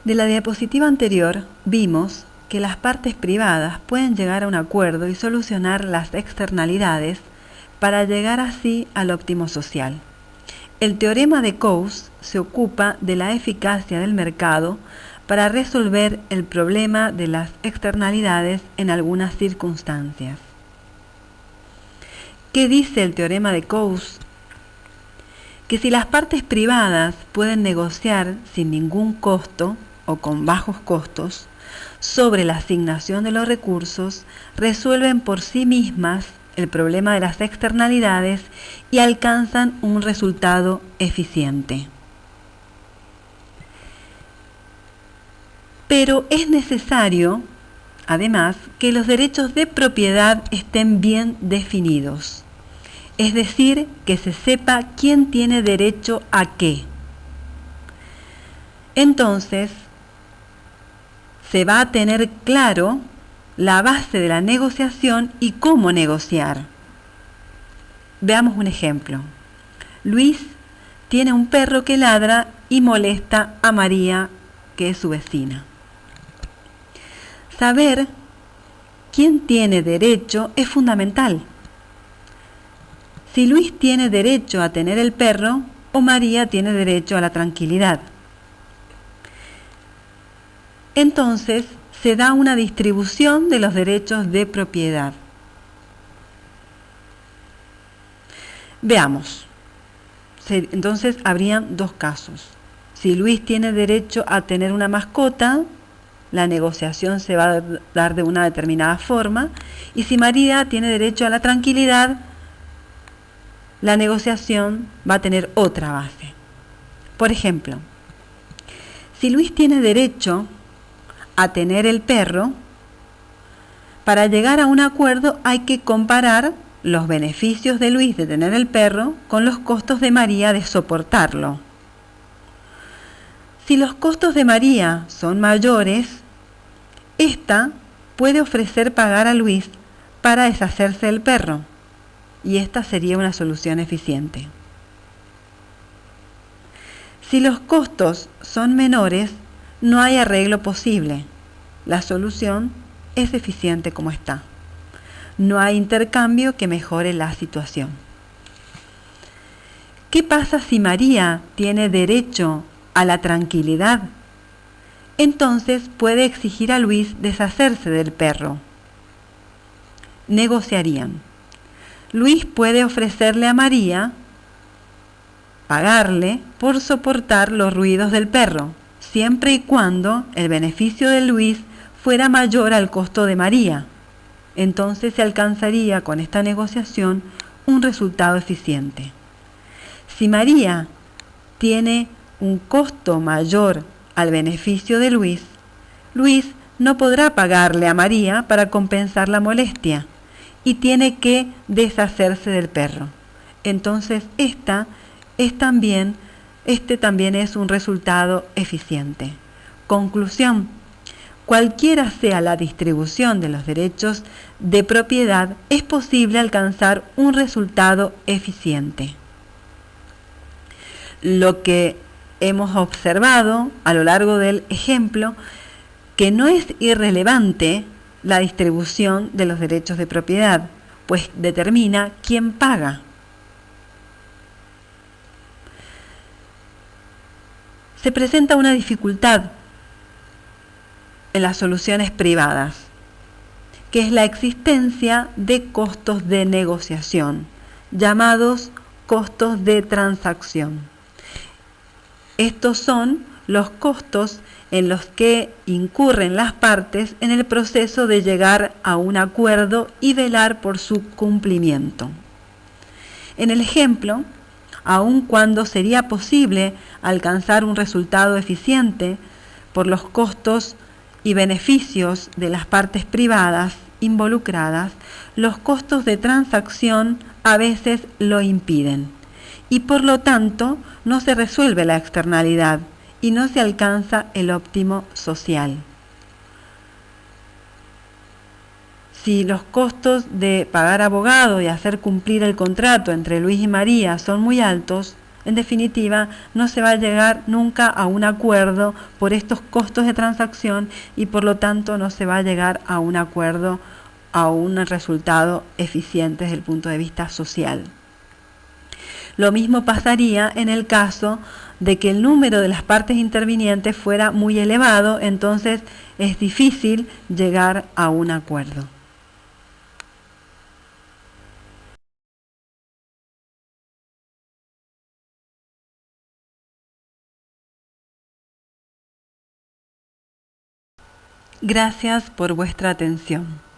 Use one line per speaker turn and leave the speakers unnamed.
De la diapositiva anterior vimos que las partes privadas pueden llegar a un acuerdo y solucionar las externalidades para llegar así al óptimo social. El teorema de Coase se ocupa de la eficacia del mercado para resolver el problema de las externalidades en algunas circunstancias. ¿Qué dice el teorema de Coase? Que si las partes privadas pueden negociar sin ningún costo o con bajos costos sobre la asignación de los recursos, resuelven por sí mismas el problema de las externalidades y alcanzan un resultado eficiente. Pero es necesario, además, que los derechos de propiedad estén bien definidos. Es decir, que se sepa quién tiene derecho a qué. Entonces, se va a tener claro la base de la negociación y cómo negociar. Veamos un ejemplo. Luis tiene un perro que ladra y molesta a María, que es su vecina. Saber quién tiene derecho es fundamental. Si Luis tiene derecho a tener el perro o María tiene derecho a la tranquilidad. Entonces, se da una distribución de los derechos de propiedad. Veamos. Entonces, habrían dos casos. Si Luis tiene derecho a tener una mascota, la negociación se va a dar de una determinada forma. Y si María tiene derecho a la tranquilidad, la negociación va a tener otra base. Por ejemplo, si Luis tiene derecho a tener el perro, para llegar a un acuerdo hay que comparar los beneficios de Luis de tener el perro con los costos de María de soportarlo. Si los costos de María son mayores, ésta puede ofrecer pagar a Luis para deshacerse del perro, y esta sería una solución eficiente. Si los costos son menores, no hay arreglo posible. La solución es eficiente como está. No hay intercambio que mejore la situación. ¿Qué pasa si María tiene derecho a la tranquilidad? Entonces puede exigir a Luis deshacerse del perro. Negociarían. Luis puede ofrecerle a María pagarle por soportar los ruidos del perro, siempre y cuando el beneficio de Luis fuera mayor al costo de María. Entonces se alcanzaría con esta negociación un resultado eficiente. Si María tiene un costo mayor al beneficio de Luis, Luis no podrá pagarle a María para compensar la molestia y tiene que deshacerse del perro. Entonces este también es un resultado eficiente. Conclusión: cualquiera sea la distribución de los derechos de propiedad, es posible alcanzar un resultado eficiente. Lo que hemos observado a lo largo del ejemplo, que no es irrelevante la distribución de los derechos de propiedad, pues determina quién paga. Se presenta una dificultad en las soluciones privadas, que es la existencia de costos de negociación, llamados costos de transacción. Estos son los costos en los que incurren las partes en el proceso de llegar a un acuerdo y velar por su cumplimiento. En el ejemplo, aun cuando sería posible alcanzar un resultado eficiente por los costos y beneficios de las partes privadas involucradas, los costos de transacción a veces lo impiden y por lo tanto no se resuelve la externalidad y no se alcanza el óptimo social. Si los costos de pagar abogado y hacer cumplir el contrato entre Luis y María son muy altos, En definitiva, no se va a llegar nunca a un acuerdo por estos costos de transacción y por lo tanto no se va a llegar a un acuerdo, a un resultado eficiente desde el punto de vista social. Lo mismo pasaría en el caso de que el número de las partes intervinientes fuera muy elevado, entonces es difícil llegar a un acuerdo. Gracias por vuestra atención.